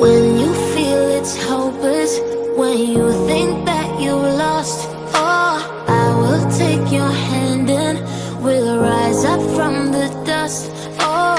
When you feel it's hopeless, when you think that you lost, oh, I will take your hand and we'll rise up from the dust. Oh,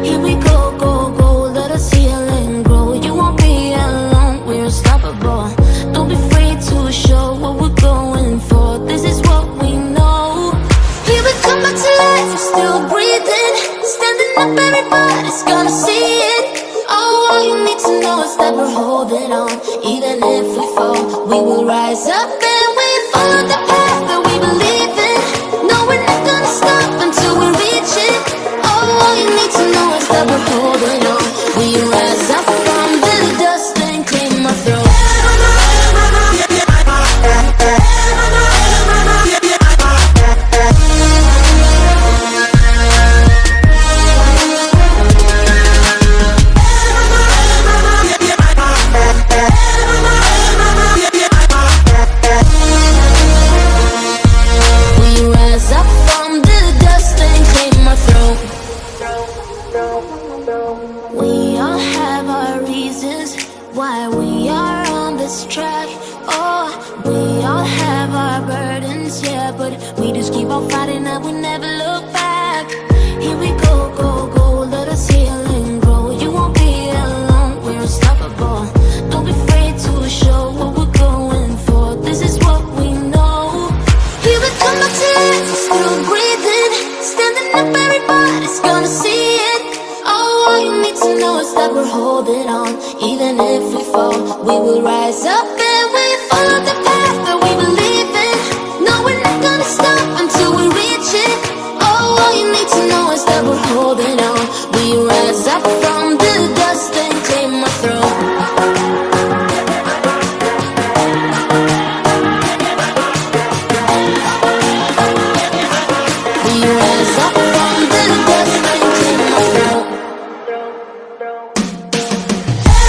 here we go, go, go, let us heal and grow. You won't be alone, we're unstoppable. Don't be afraid to show what we're going for. This is what we know. Here we come back to life, we're still breathing. Standing up, everybody's gonna see it. Oh, all you need to know is that we're holding on. Even if we fall, we will rise up and we follow the path that we believe in. No, we're not gonna stop until we reach it. Oh, all you need to know is that we're holding on. We rise up from the dust and claim our throne. We all have our reasons why we are on this track. Oh, we all have our burdens, yeah, but we just keep on fighting and we never look back. Here we go, go, go, let us heal and grow. You won't be alone, we're unstoppable. Don't be afraid to show what we're going for. This is what we know. Here we come back to life, we're still breathing. Standing up, everybody's gonna see it. All you need to know is that we're holding on. Even if we fall, we will rise up and we follow the path that we believe in. No, we're not gonna stop until we reach it. Oh, all you need to know is that we're holding on. We rise up from